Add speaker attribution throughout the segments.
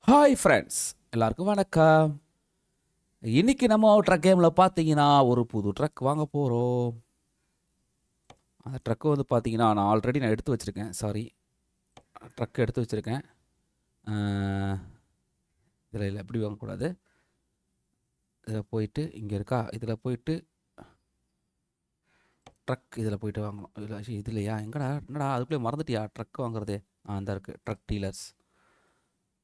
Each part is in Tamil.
Speaker 1: ஹாய் ஃப்ரெண்ட்ஸ், எல்லாருக்கும் வணக்கம். இன்னைக்கு நம்ம ட்ரக் கேமில் பார்த்தீங்கன்னா ஒரு புது ட்ரக் வாங்க போகிறோம். அந்த ட்ரக்கு வந்து பார்த்தீங்கன்னா நான் எடுத்து வச்சுருக்கேன். ட்ரக் எடுத்து வச்சுருக்கேன். இதில் இல்லை, எப்படி வாங்கக்கூடாது. இதில் போயிட்டு இங்கே இருக்கா, இதில் போயிட்டு ட்ரக் இதில் போயிட்டு வாங்கணும். இதில் இதுலையா என்னடா அதுக்குள்ளே மறந்துட்டியா ட்ரக் வாங்குறது? அந்த இருக்குது ட்ரக் டீலர்ஸ்.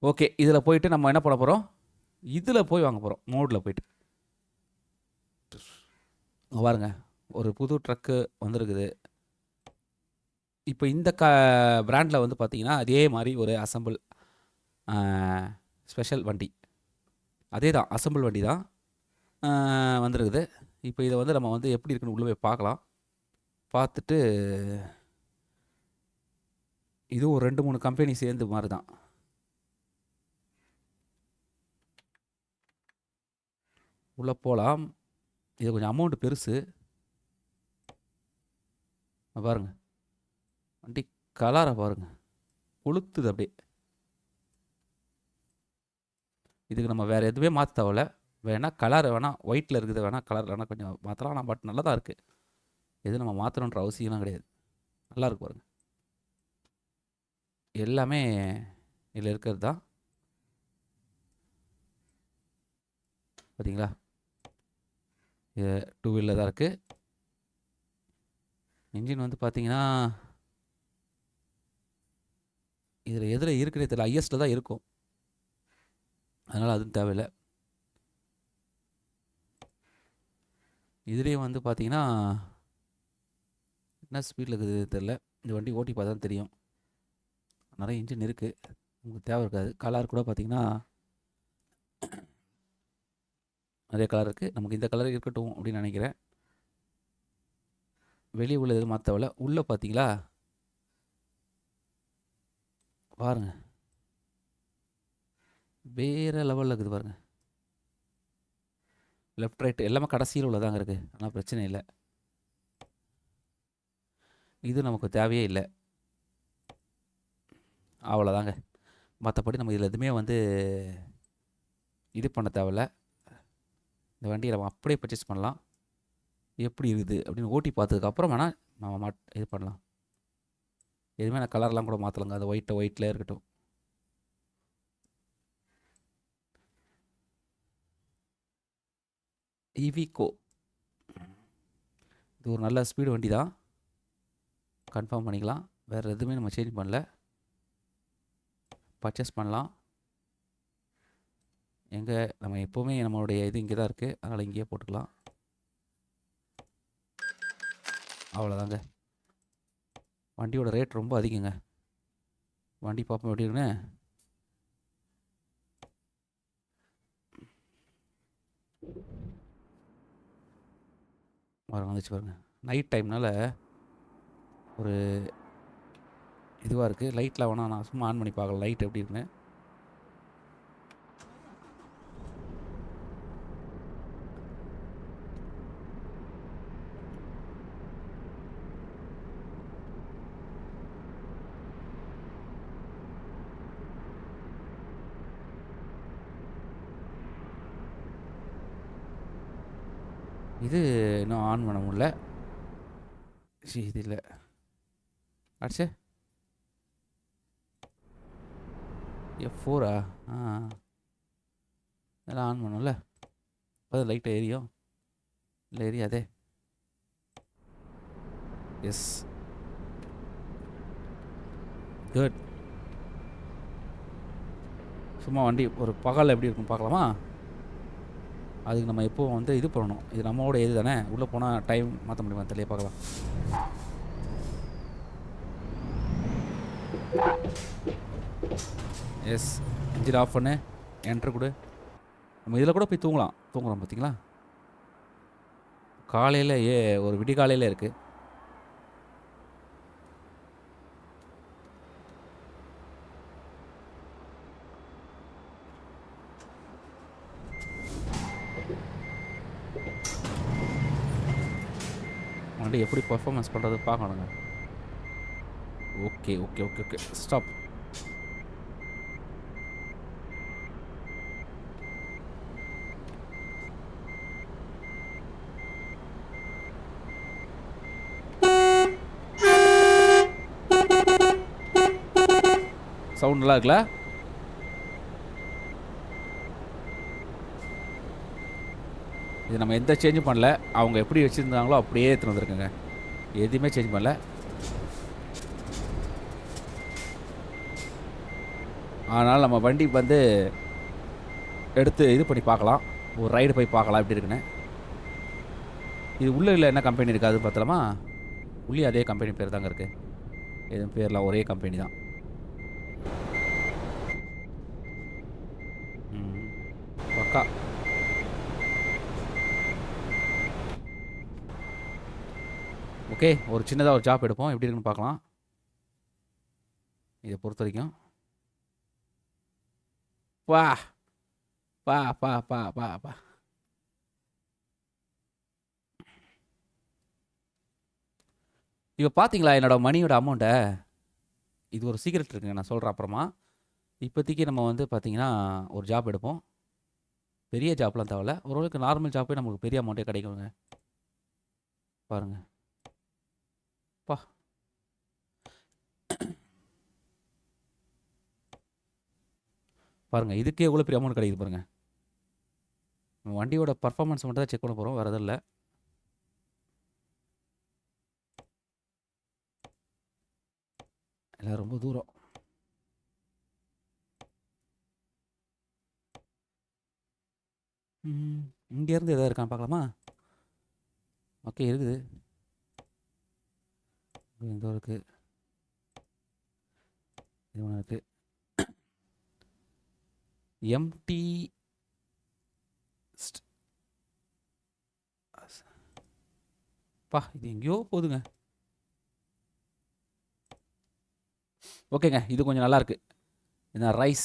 Speaker 1: ஓகே, இதில் போயிட்டு நம்ம என்ன பண்ண போகிறோம், இதில் போய் வாங்க போகிறோம். மோடில் போயிட்டு பாருங்க, ஒரு புது ட்ரக்கு வந்திருக்குது. இப்போ இந்த பிராண்டில் வந்து பார்த்தீங்கன்னா அதே மாதிரி ஒரு அசம்பிள் ஸ்பெஷல் வண்டி, அதே தான் அசம்பிள் வண்டி தான் வந்திருக்குது. இப்போ இதை வந்து நம்ம வந்து எப்படி இருக்குன்னு உள்ளே போய் பார்க்கலாம். பார்த்துட்டு இது ஒரு 2-3 கம்பெனி சேர்ந்து மாதிரி தான். உள்ளே போகலாம். இது கொஞ்சம் அமௌண்ட் பெருசு. பாருங்க, வண்டி கலரை பாருங்க, கொளுத்துது அப்படியே. இதுக்கு நம்ம வேறு எதுவுமே மாற்ற தேவையில்ல. வேணால் கலர் வேணால் ஒயிட்டில் இருக்குது, வேணால் கலர் வேணால் கொஞ்சம் மாற்றலாம். ஆனால் பட் நல்லா தான் இருக்குது. எதுவும் நம்ம மாற்றணுன்ற அவசியம்லாம் கிடையாது. நல்லா இருக்கு பாருங்க, எல்லாமே இதில் இருக்கிறது தான். பார்த்தீங்களா, இது 2 வீலர் தான் இருக்குது. இன்ஜின் வந்து பார்த்தீங்கன்னா இதில் எதில் இருக்குன்னே தெரியல, ஐஎஸ்டில் தான் இருக்கும். அதனால் அதுவும் தேவையில்லை. இதுலேயும் வந்து பார்த்தீங்கன்னா என்ன ஸ்பீடில் இருக்குது தெரில. இந்த வண்டி ஓட்டி பார்த்தா தான் தெரியும். நிறைய இன்ஜின் இருக்குது, உங்களுக்கு தேவை இருக்காது. கலர் கூட பார்த்தீங்கன்னா நிறைய கலர் இருக்குது. நமக்கு இந்த கலர் இருக்கட்டும் அப்படின்னு நினைக்கிறேன். வெளியே உள்ள எதுவும் மாற்ற தேவையில்ல. உள்ளே பார்த்தீங்களா பாருங்கள், வேறு லெவலில் இருக்குது பாருங்கள். லெஃப்ட் ரைட் எல்லாமே கடைசியில் உள்ளதாங்க இருக்குது, ஆனால் பிரச்சனை இல்லை. இது நமக்கு தேவையே இல்லை, அவ்வளோதாங்க. மற்றபடி நம்ம இதில் எதுவுமே வந்து இது பண்ண தேவையில்ல. இந்த வண்டியை நம்ம அப்படியே பர்ச்சேஸ் பண்ணலாம். எப்படி இருக்குது அப்படின்னு ஓட்டி பார்த்ததுக்கப்புறம் வேணால் நம்ம இது பண்ணலாம். எதுவுமே நான் கலர்லாம் கூட மாற்றலாங்க, அது ஒயிட்டில் இருக்கட்டும். இவிகோ இது ஒரு நல்ல ஸ்பீடு வண்டி தான், கன்ஃபார்ம் பண்ணிக்கலாம். வேறு எதுவுமே நம்ம சேஞ்ச் பண்ணல, பர்ச்சேஸ் பண்ணலாம். எங்கே நம்ம எப்போவுமே நம்மளுடைய இது இங்கே தான் இருக்குது, அதனால் இங்கேயே போட்டுக்கலாம். அவ்வளோதாங்க. வண்டியோட ரேட் ரொம்ப அதிகங்க. வண்டி பார்ப்போம் எப்படி இருக்குன்னு. வந்துச்சு பாருங்கள். நைட் டைம்னால் ஒரு இதுவாக இருக்குது. லைட்டில் வேணால் நான் சும்மா ஆன் பண்ணி பார்க்கலாம் லைட் எப்படி இருக்குன்னு. இது இன்னும் ஆன் பண்ண முடியல. இது இல்லை, அடிச்சே F4 இதெல்லாம் ஆன் பண்ணும்ல, அப்போ லைட்டாக எரியும். இல்லை எரியாதே. S, good. சும்மா வண்டி ஒரு பகல் எப்படி இருக்கும் பார்க்கலாமா? அதுக்கு நம்ம எப்போவும் வந்து இது பண்ணணும். இது நம்மளோட இது தானே, உள்ளே போனால் டைம் மாற்ற முடியுமா தெரியல, பார்க்கலாம். எஸ், இன்ஜின் ஆஃப் பண்ணு, என்ட்ரு கொடு. நம்ம இதில் கூட போய் தூங்குறோம் பார்த்தீங்களா. காலையில் ஒரு விடிகாலையில் இருக்குது. வண்டி எப்படி பர்ஃபார்மன்ஸ் பண்ணுறது பார்க்கணுங்க. Okay okay okay okay, stop. Sound நல்லா இருக்குல்ல? இது நம்ம எந்த சேஞ்சும் பண்ணல. அவங்க எப்படி வச்சுருந்தாங்களோ அப்படியே எடுத்துகிட்டு வந்துருக்குங்க. எதுவுமே சேஞ்ச் பண்ணல. அதனால் நம்ம வண்டி வந்து எடுத்து இது பண்ணி பார்க்கலாம். ஒரு ரைடு போய் பார்க்கலாம் எப்படி இருக்குன்னு. இது உள்ளே இல்லை என்ன கம்பெனி இருக்குது அது பார்த்தலாமா? உள்ளே அதே கம்பெனி பேர் தாங்க இருக்குது. எதுவும் பேர்லாம் ஒரே கம்பெனி தான். பக்கா. ஓகே, ஒரு சின்னதாக ஒரு ஜாப் எடுப்போம். எப்படி இருக்குன்னு பார்க்கலாம். இதை பொறுத்த வரைக்கும் வா பா பா பா பா பா இப்போ பார்த்தீங்களா என்னோட மணியோட அமௌண்ட்டை? இது ஒரு சீக்ரெட் இருக்குங்க, நான் சொல்கிறேன் அப்புறமா. இப்போதைக்கு நம்ம வந்து பார்த்தீங்கன்னா ஒரு ஜாப் எடுப்போம். பெரிய ஜாப்லாம் தேவையில்ல, ஓரளவுக்கு நார்மல் ஜாப்பே நமக்கு பெரிய அமௌண்ட்டே கிடைக்குங்க. பாருங்க பா. பாருங்கள், இதுக்கே எவ்வளோ பெரிய அமௌண்ட் கிடைக்குது பாருங்கள். வண்டியோட பர்ஃபார்மன்ஸ் மட்டும் தான் செக் பண்ண போகிறோம், வேறு எதுவும் இல்லை. எல்லாம் ரொம்ப தூரம். இங்கேருந்து எதாவது இருக்கான்னு பார்க்கலாமா? ஓகே, இருக்குது. எந்த இருக்குது? இது ஒன்று இருக்குது. எம்டி பா, இது எங்கேயோ போகுதுங்க. ஓகேங்க, இது கொஞ்சம் நல்லாயிருக்கு. இந்த ரைஸ்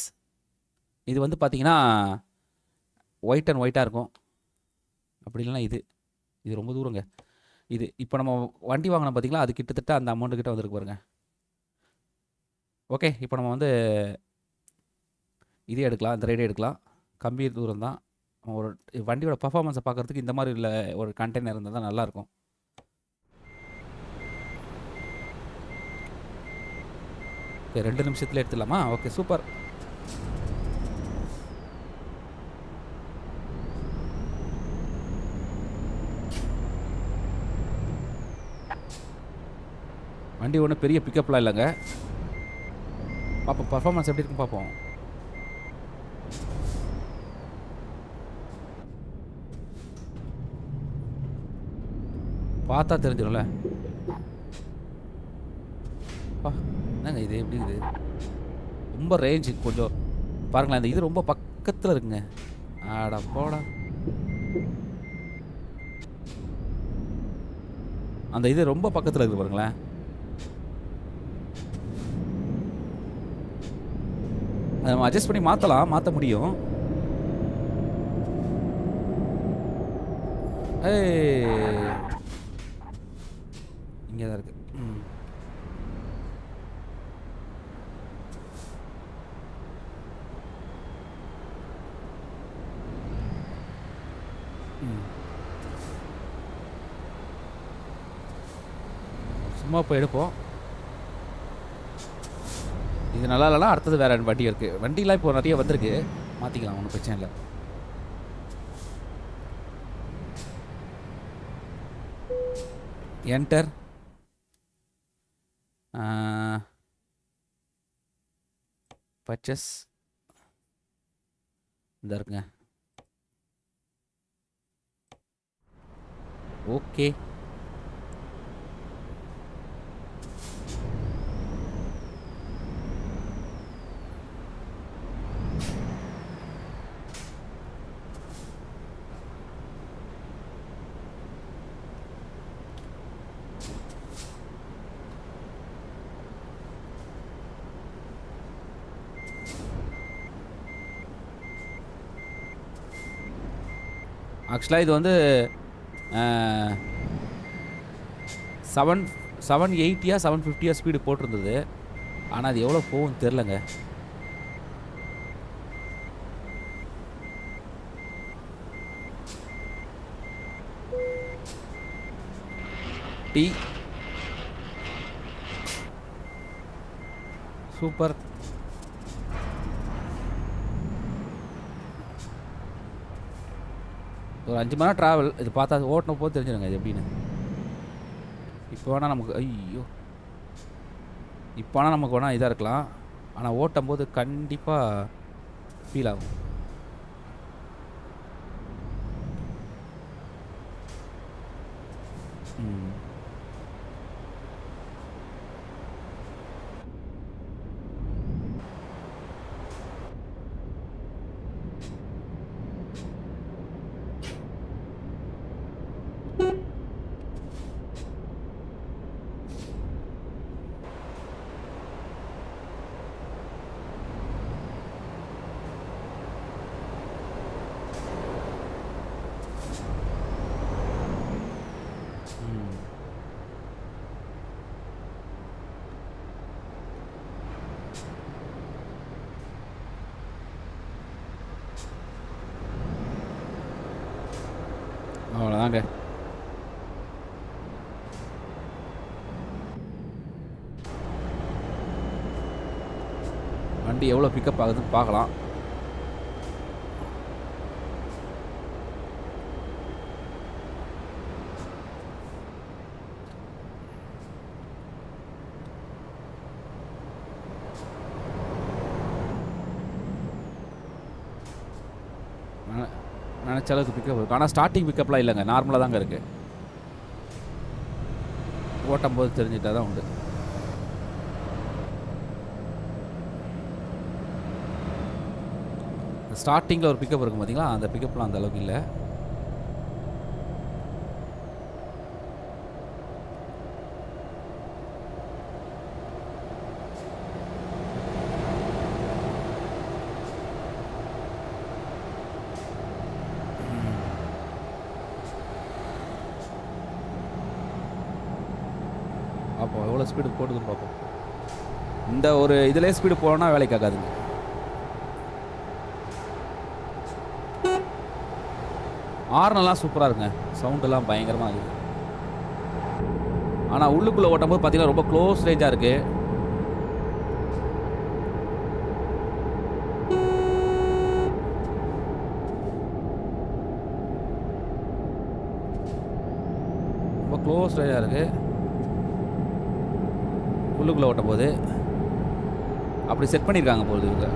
Speaker 1: இது வந்து பார்த்தீங்கன்னா ஒயிட் அண்ட் ஒயிட்டாக இருக்கும். அப்படி இல்லைனா இது இது ரொம்ப தூரங்க. இது இப்போ நம்ம வண்டி வாங்கினோம் பார்த்தீங்களா, அது கிட்டத்தட்ட அந்த அமௌண்ட்டு கிட்ட வந்துருக்கு பாருங்க. ஓகே, இப்போ நம்ம வந்து இதே எடுக்கலாம், இந்த ரைடே எடுக்கலாம். கம்மி தூரம் தான். ஒரு வண்டியோட பர்ஃபார்மன்ஸை பார்க்குறதுக்கு இந்த மாதிரி இல்லை ஒரு கண்டெய்னர் இருந்தால் தான் நல்லாயிருக்கும். ஓகே, 2 நிமிஷத்தில் எடுத்துடலாமா? Okay, super. வண்டி ஒன்றும் பெரிய பிக்கப்லாம் இல்லைங்க. பார்ப்போம் பர்ஃபார்மன்ஸ் எப்படி இருக்குன்னு பார்ப்போம். பார்த்தா தெரிஞ்சிடும்ல. என்னங்க இது எப்படி இது ரொம்ப ரேஞ்சு கொஞ்சம் பாருங்களேன். இந்த இது ரொம்ப பக்கத்தில் இருக்குங்க. ஆடா போடா. அந்த இது ரொம்ப பக்கத்தில் இருக்குது பாருங்களேன். அதை நம்ம அட்ஜஸ்ட் பண்ணி மாற்றலாம், மாற்ற முடியும். இங்கே தான் இருக்குது. சும்மா போய் எடுப்போம். இது நல்லா இல்லைனா அடுத்தது வேறு வண்டி இருக்குது. வண்டிலாம் இப்போ நிறைய வந்திருக்கு, மாற்றிக்கலாம், ஒன்றும் பிரச்சனை இல்லை. என்டர். பர்ச்சேஸ் இந்த இருக்குங்க. ஓகே, ஆக்சுவலாக இது வந்து 780 750 ஸ்பீடு போட்டிருந்தது. ஆனால் அது எவ்வளோ போகும்னு தெரிலங்க. Tea super. ஒரு 5 மணி நேரம் ட்ராவல். இது பார்த்தா ஓட்டின போது தெரிஞ்சிடுங்க இது எப்படின்னு. இப்போ வேணால் நமக்கு ஐயோ இப்போ வேணால் நமக்கு வேணால் இதாக இருக்கலாம். ஆனால் ஓட்டும் போது கண்டிப்பாக ஃபீல் ஆகும். அவ்வளோதாங்க. வண்டி எவ்வளோ பிக்கப் ஆகுதுன்னு பார்க்கலாம். நினச்ச அளவுக்கு பிக்கப் இருக்குது. ஆனால் ஸ்டார்டிங் பிக்கப்லாம் இல்லைங்க, நார்மலாக தாங்க இருக்குது. ஓட்டும் போது தெரிஞ்சுட்டா தான் உண்டு. ஸ்டார்டிங்கில் ஒரு பிக்கப் இருக்கும் பார்த்தீங்களா, அந்த பிக்கப்லாம் அந்த அளவுக்கு இல்லை. பார்ப்போம் எவ்வளோ ஸ்பீடு போடுதுன்னு பார்ப்போம். இந்த ஒரு இதிலே ஸ்பீடு போனால் வேலைக்கு ஆகாதுங்க. ஹார்னெல்லாம் சூப்பராக இருக்குங்க, சவுண்டெல்லாம் பயங்கரமாக இருக்குது. ஆனால் உள்ளுக்குள்ளே ஓட்டும் போது பார்த்தீங்கன்னா ரொம்ப க்ளோஸ் ரேஞ்சாக இருக்குது. ரொம்ப க்ளோஸ் ரேஞ்சாக இருக்குது உள்ளுக்குள்ளே ஓட்டும் போது. அப்படி செட் பண்ணியிருக்காங்க போகுது இவங்க.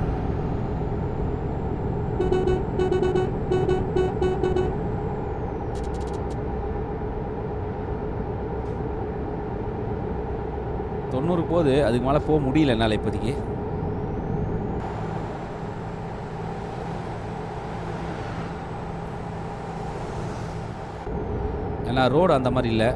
Speaker 1: தொண்ணூறு போகுது, அதுக்கு மேலே போக முடியல என்னால் இப்போதைக்கு. ஏன்னா ரோடு அந்த மாதிரி இல்லை.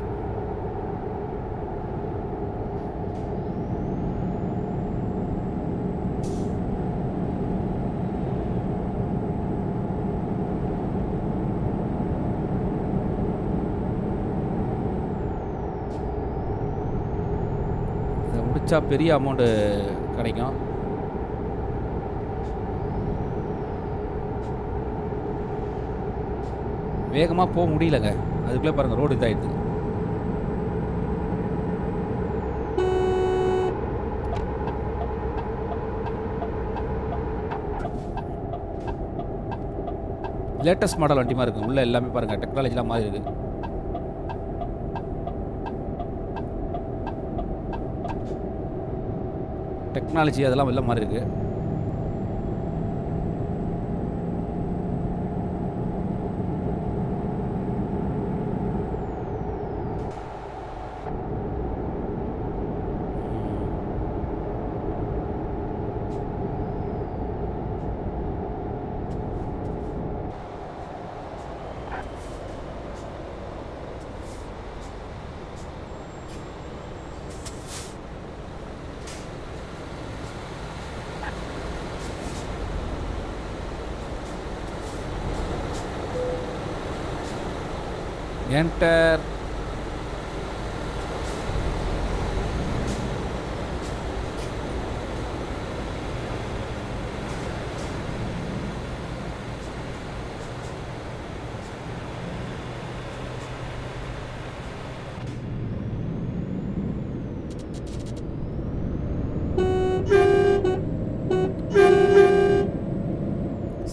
Speaker 1: முடிச்சா பெரிய அமௌண்ட்டு கிடைக்கும். வேகமாக போக முடியலங்க, அதுக்குள்ளே பாருங்கள் ரோடு இதாகிடுது. லேட்டஸ்ட் மாடல் வண்டி மாதிரி இருக்குது. உள்ளே எல்லாமே பாருங்கள் டெக்னாலஜிலாம் மாதிரி இருக்குது. டெக்னாலஜி அதெல்லாம் எல்லாம் மாதிரி இருக்குது. என்டர்.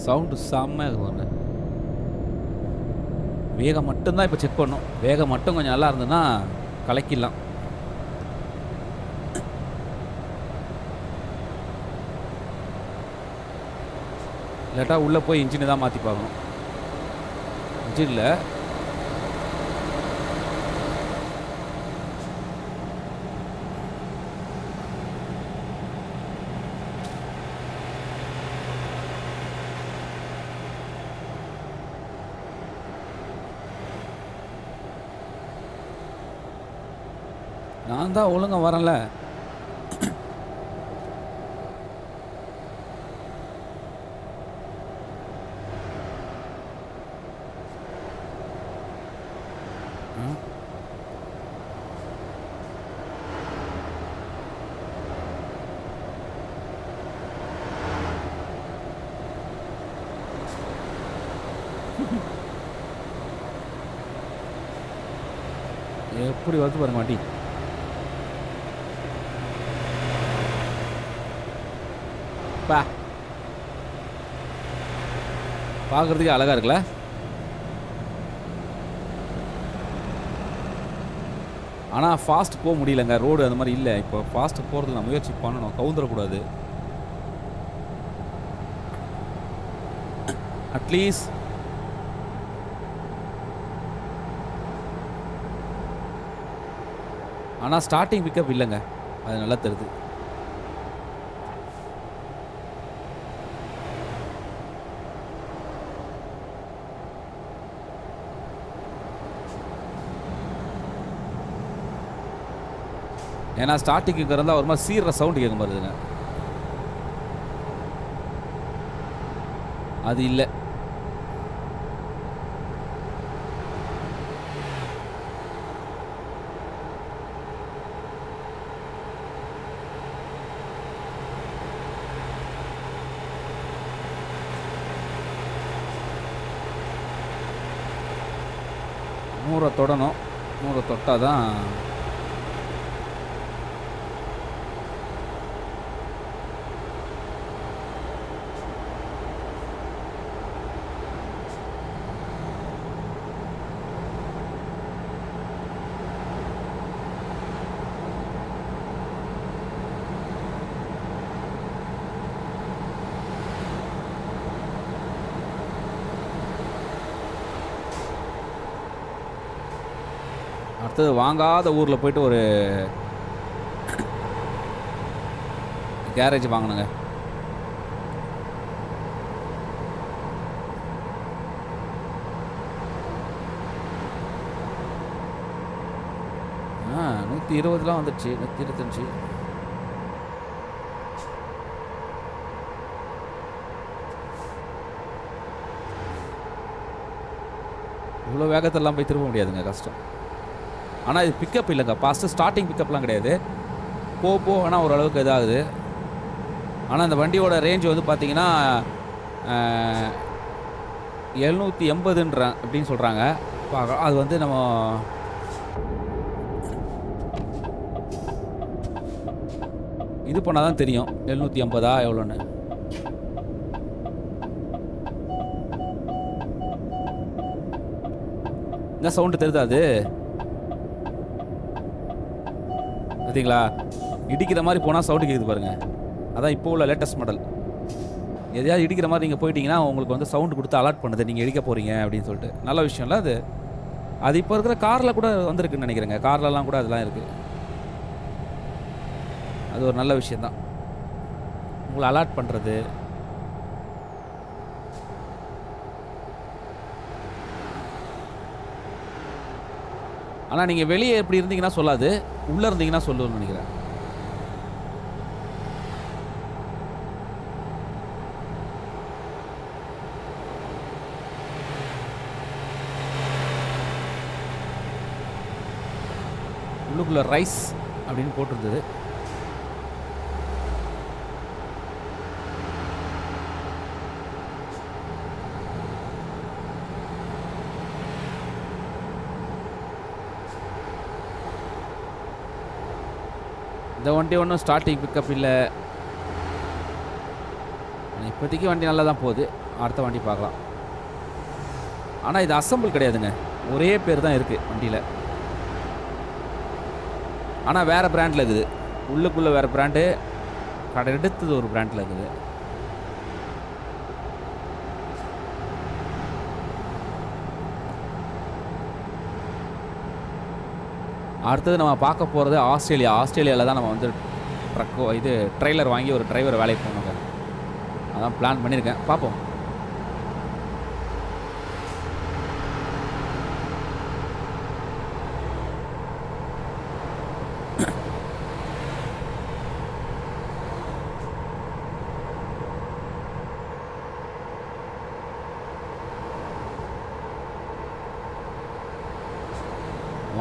Speaker 1: சவுண்டு செம்மையாக இருக்கும். வேகம் மட்டும்தான் இப்போ செக் பண்ணணும். வேகம் மட்டும் கொஞ்சம் நல்லா இருந்ததுன்னா கலக்கிடலாம். இல்லாட்டா உள்ளே போய் இன்ஜினை தான் மாற்றி பார்க்கணும். இன்ஜினில் நான் தான் ஒழுங்காக வரல. எப்படி வருது பாருங்க வண்டி. பா பார்க்குறதுக்கே அழகாக இருக்குல்ல. ஆனால் ஃபாஸ்ட் போக முடியலங்க, ரோடு அந்த மாதிரி இல்லை. இப்போ ஃபாஸ்ட்டு போகிறதுக்கு நான் முயற்சி பண்ணணும், கவுந்துடக்கூடாது. அட்லீஸ்ட் ஆனால் ஸ்டார்டிங் பிக்கப் இல்லைங்க, அது நல்லா தெரியுது. ஏன்னா ஸ்டார்டிங்கு இருந்தால் ஒரு மாதிரி சீர்ற சவுண்டு கேட்க பாருதுங்க, அது இல்லை. நூறை தொடணும், நூறை தொட்டால் தான். அடுத்தது வாங்காத ஊரில் போயிட்டு ஒரு கேரேஜ் வாங்கணுங்க. ஆ 120 வந்துடுச்சு, 125. இவ்வளோ வேகத்தெல்லாம் போய் திரும்ப முடியாதுங்க, கஷ்டம். ஆனால் இது பிக்கப் இல்லைங்க, ஃபாஸ்ட்டு ஸ்டார்டிங் பிக்கப்லாம் கிடையாது. போ ஆனால் ஓரளவுக்கு இதாகுது. ஆனால் இந்த வண்டியோட ரேஞ்ச் வந்து பார்த்தீங்கன்னா 780 அப்படின்னு சொல்கிறாங்க. அது வந்து நம்ம இது பண்ணால் தான் தெரியும் 780 எவ்வளோன்னு. என்ன சவுண்டு தெரியுதா அது? பார்த்தீங்களா, இடிக்கிற மாதிரி போனால் சவுண்டு கேட்குது பாருங்கள். அதான் இப்போ உள்ள லேட்டஸ்ட் மாடல். எதையாவது இடிக்கிற மாதிரி நீங்கள் போயிட்டீங்கன்னா உங்களுக்கு வந்து சவுண்டு கொடுத்து அலர்ட் பண்ணுது, நீங்கள் இடிக்க போகிறீங்க அப்படின்னு சொல்லிட்டு. நல்ல விஷயம் இல்லை அது. அது இப்போ இருக்கிற காரில் கூட வந்திருக்குன்னு நினைக்கிறேங்க, கார்லலாம் கூட அதெல்லாம் இருக்குது. அது ஒரு நல்ல விஷயந்தான், உங்களை அலர்ட் பண்ணுறது. ஆனால் நீங்கள் வெளியே எப்படி இருந்தீங்கன்னா சொல்லாது, உள்ளே இருந்தீங்கன்னா சொல்லுன்னு நினைக்கிறேன். உள்ளுக்குள்ள ரைஸ் அப்படின்னு போட்டிருந்தது. இந்த வண்டி ஒன்றும் ஸ்டார்டிங் பிக்கப் இல்லை. இப்போதைக்கு வண்டி நல்லா தான் போகுது, அடுத்த வண்டி பார்க்கலாம். ஆனால் இது அசம்பிள் கிடையாதுங்க, ஒரே பேர் தான் இருக்குது வண்டியில். ஆனால் வேறு பிராண்டில் இருக்குது. உள்ளுக்குள்ளே வேறு பிராண்டு, கடை எடுத்தது ஒரு பிராண்டில் இருக்குது. அடுத்தது நம்ம பார்க்க போகிறது ஆஸ்திரேலியா. ஆஸ்திரேலியாவில் தான் நம்ம வந்து ட்ரெய்லர் வாங்கி ஒரு டிரைவர் வேலைக்கு போகணுங்க. அதான் பிளான் பண்ணியிருக்கேன், பார்ப்போம்.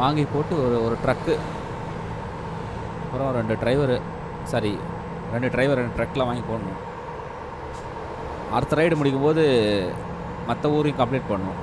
Speaker 1: வாங்கி போட்டு ஒரு ட்ரக்கு, அப்புறம் 2 டிரைவர், 2 ட்ரக்கில் வாங்கி போடணும். அடுத்த ரைடு முடிக்கும்போது மற்ற ஊரையும் கம்ப்ளீட் பண்ணணும்.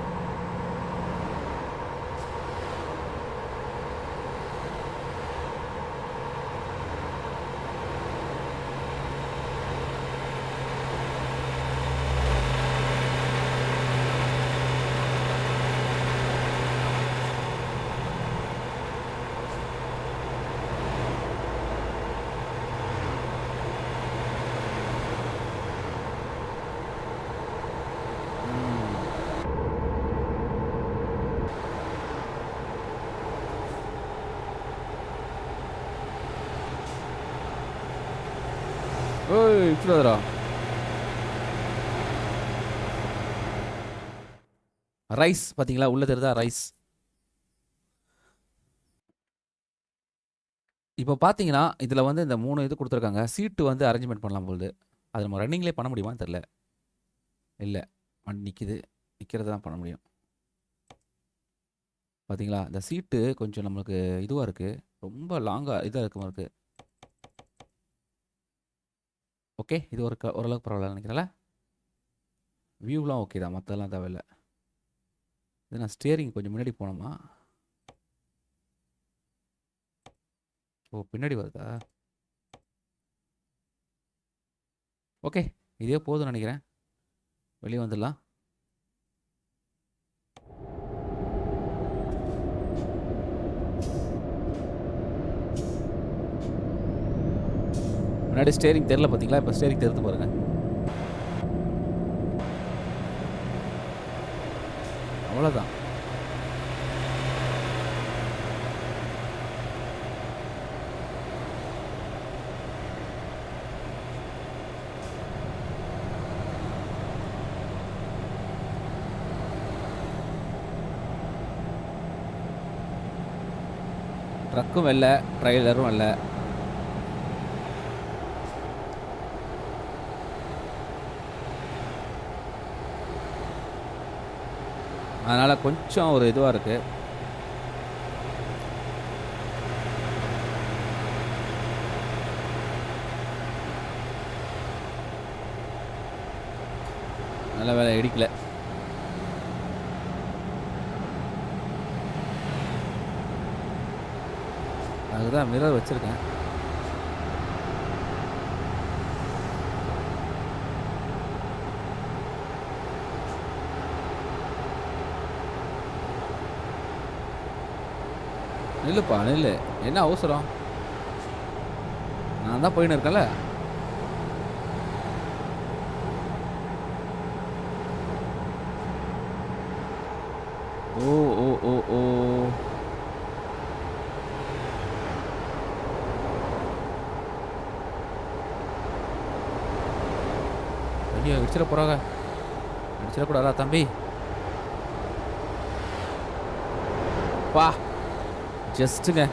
Speaker 1: ஓய் இப்படிடா ரைஸ் பார்த்தீங்களா, உள்ளே தெரியுதா ரைஸ். இப்போ பார்த்தீங்கன்னா இதில் வந்து இந்த 3 இது கொடுத்துருக்காங்க. சீட்டு வந்து அரேஞ்ச்மெண்ட் பண்ணலாம் போகுது. அது நம்ம ரன்னிங்லேயே பண்ண முடியுமான்னு தெரில. இல்லை, வண்டி நிற்கிறது தான் பண்ண முடியும். பார்த்தீங்களா, இந்த சீட்டு கொஞ்சம் நம்மளுக்கு இதுவாக இருக்குது, ரொம்ப லாங்காக இதாக இருக்க மாதிரி இருக்குது. ஓகே, இது ஓரளவுக்கு பரவாயில்ல நினைக்கிறேன்ல. வியூலாம் ஓகே தான், மற்றதெல்லாம் தேவையில்லை. இது நான் ஸ்டியரிங் கொஞ்சம் முன்னாடி போனோமா. ஓ, பின்னாடி வருதா. ஓகே, இதே போதும்னு நினைக்கிறேன். வெளியே வந்துடலாம். முன்னாடி ஸ்டேரிங் தெரில பார்த்தீங்களா, இப்போ ஸ்டேரிங் தெரிந்து பாருங்கள். அவ்வளோதான். ட்ரக்கும் இல்லை, ட்ரெய்லரும் இல்லை. அதனால் கொஞ்சம் ஒரு இதுவாக இருக்குது. நல்ல வேலை இடிக்கல. அதுதான் மிரர் வச்சுருக்கேன். நில்லுப்பா நில்லு, என்ன அவசரம்? நான் தான் போயின்னு இருக்கேன்ல. ஓ ஓ ஓ ஓ ஐயோ, இடிச்சிட போகிறாங்க. இடிச்சிடக்கூடாதா தம்பி? பா ஜஸ்ட்டுங்க.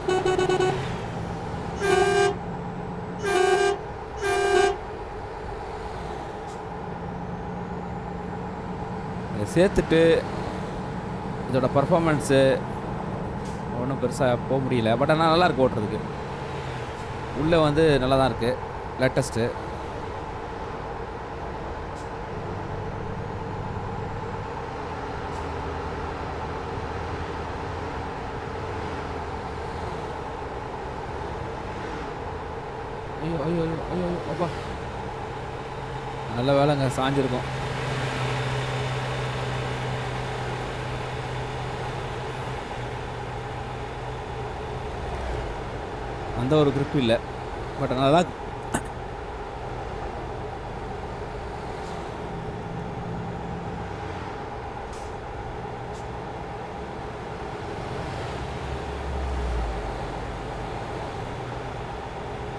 Speaker 1: இதை சேர்த்துட்டு இதோட பர்ஃபார்மன்ஸு ஒன்றும் பெருசாக போக முடியல. பட் ஆனால் நல்லாயிருக்கு ஓட்டுறதுக்கு. உள்ளே வந்து நல்லா தான் இருக்குது, லேட்டஸ்ட்டு. ஐயோ ஐயோ ஐயோ ஐயோ அப்பா, நல்ல வேலைங்க, சாஞ்சிருக்கும். அந்த ஒரு grip இல்ல. பட் நல்லா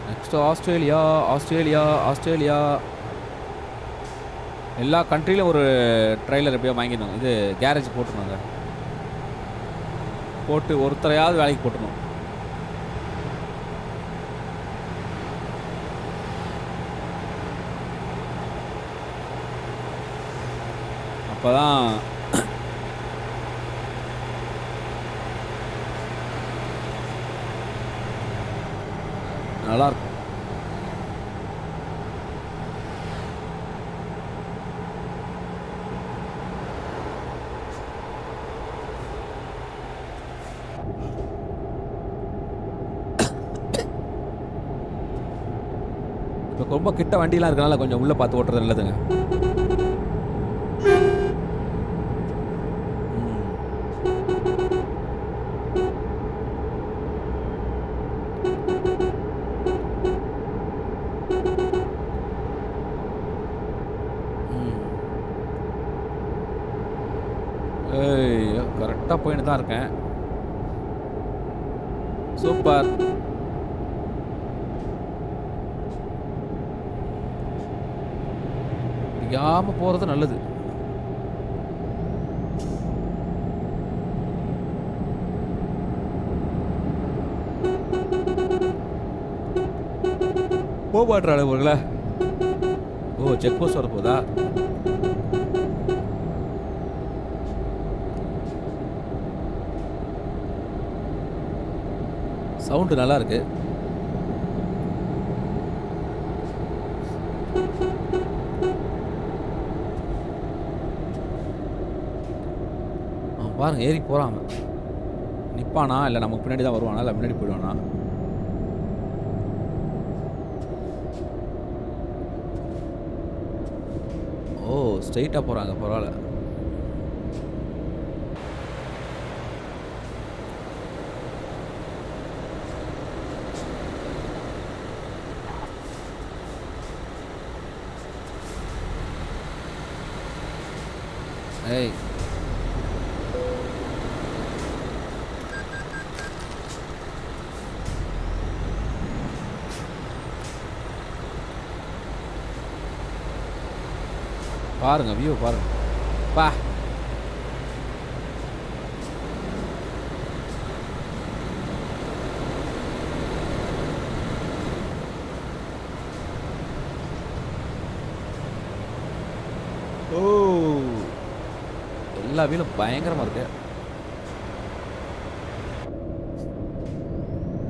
Speaker 1: நெக்ஸ்ட் ஆஸ்திரேலியா எல்லா கண்ட்ரியிலும் ஒரு ட்ரெய்லர் எப்படியோ வாங்கிடணும். இது கேரேஜ் போட்டுருணுங்க. போட்டு ஒருத்தரையாவது வேலைக்கு போட்டுணும். அப்போதான் நல்லாயிருக்கும். இப்போ ரொம்ப கிட்ட வண்டிலாம் இருக்கனால கொஞ்சம் உள்ளே பார்த்து ஓட்டுறது நல்லதுங்க. கரெக்டாக போயிட்டு தான் இருக்கேன். சூப்பர். முடியாம போறது நல்லது. போபாடுற அளவுகள. ஓ, செக் போஸ்ட் வர போதா? சவுண்டு நல்லா இருக்கு. பாருங்க, ஏறி போறான். நிப்பானா இல்லை நமக்கு பின்னாடி தான் வருவானா இல்லை முன்னாடி போயிடுவானா? ஓ, ஸ்ட்ரைட்டாக போகிறாங்க. பரவாயில்ல. ஏய், பாருங்க வியூ பாருங்க. பா, ஓ, எல்லா வீலும் பயங்கரமா இருக்கு.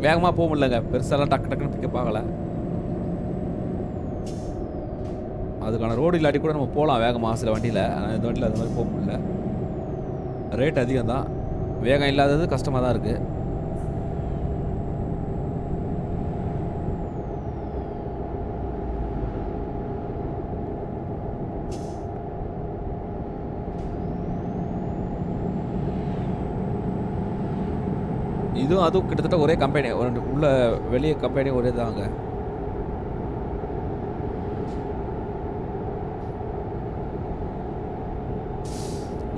Speaker 1: வேகமா போக முடியலங்க. பெருசாலாம் டக்கு டக்குன்னு பிக்கப் ஆகல. அதுக்கான ரோடு இல்லாட்டி கூட நம்ம போகலாம் வேகமாக சில வண்டியில். ஆனால் இந்த வண்டியில் அது மாதிரி போக முடியல. ரேட் அதிகம் தான். வேகம் இல்லாதது கஷ்டமாக தான் இருக்குது. இதுவும் அதுவும் கிட்டத்தட்ட ஒரே கம்பெனி. உள்ள வெளியே கம்பெனி ஒரே தாங்க.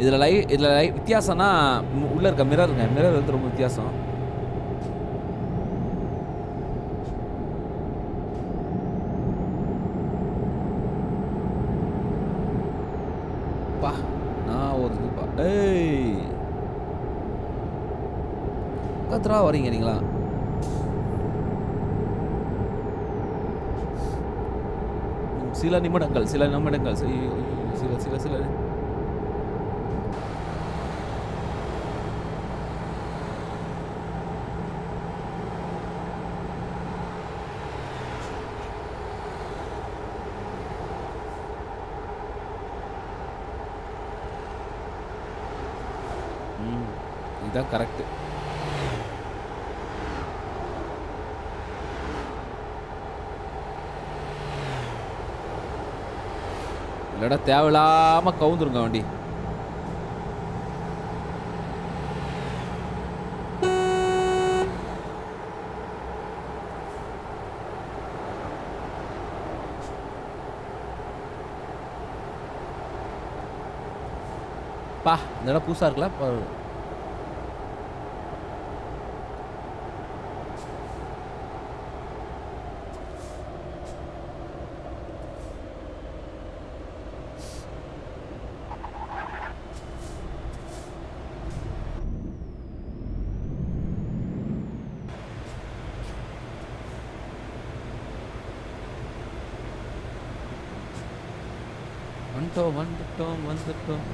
Speaker 1: இதில் வித்தியாசம்னா உள்ளே இருக்க மிரர் வந்து ரொம்ப வித்தியாசம். பா, நான் ஒரு இதுப்பா. ஏய், கத்ரா வரீங்க நீங்களா? சில நிமிடங்கள் சில இதுதான் கரெக்ட். இல்லடா தேவையில்லாம கவுந்துருங்க வண்டி. பா இந்த இடம் புதுசாக இருக்குல்ல வந்துட்டோம் வந்துட்டோம் வந்துட்டோம்.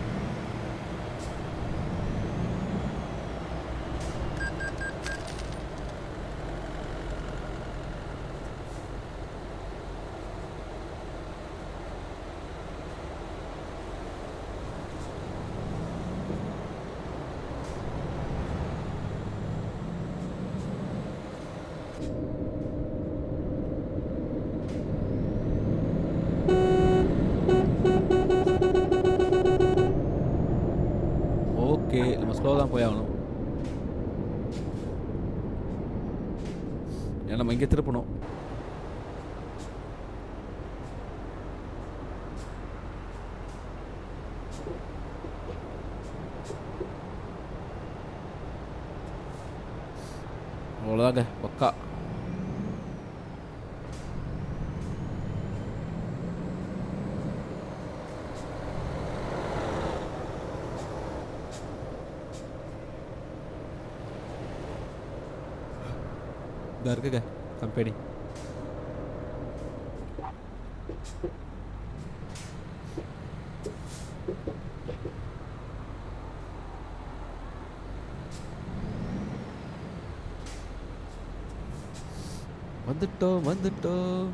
Speaker 1: ஓகே, நம்ம ஸ்லோ தான் போய் ஆகணும். ஏன்னா நம்ம இங்கே திருப்பணும். அவ்வளோதாங்க பக்கா. இதாக இருக்குங்க கம்பெனி. வந்துட்டோம் வந்துட்டோம்.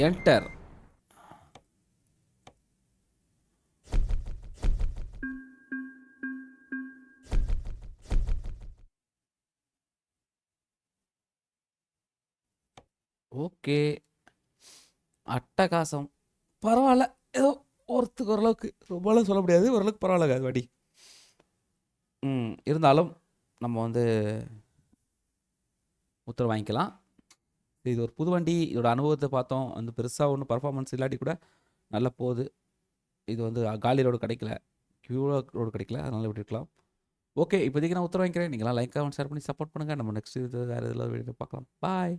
Speaker 1: என்டர். ஓகே, அட்டகாசம். பரவாயில்ல, ஏதோ ஒருத்துக்கு ஓரளவுக்கு, ரொம்பலாம் சொல்ல முடியாது, ஓரளவுக்கு பரவாயில்லங்க அது வண்டி. இருந்தாலும் நம்ம வந்து உத்தரவு வாங்கிக்கலாம். இது ஒரு புது வண்டி, இதோட அனுபவத்தை பார்த்தோம். வந்து பெருசாக ஒன்றும் பர்ஃபார்மன்ஸ் இல்லாட்டி கூட நல்லா போகுது. இது வந்து காலி ரோடு கிடைக்கல, கியூ ரோடு கிடைக்கல, அதனால் விட்டுருக்கலாம். ஓகே, இப்போதைக்கு நான் உத்தரவு வாங்கிக்கிறேன். நீங்களாம் லைக் கமெண்ட் ஷேர் பண்ணி சப்போர்ட் பண்ணுங்கள். நம்ம நெக்ஸ்ட் இது வேறு இதில் வீடியோ பார்க்கலாம். பாய்.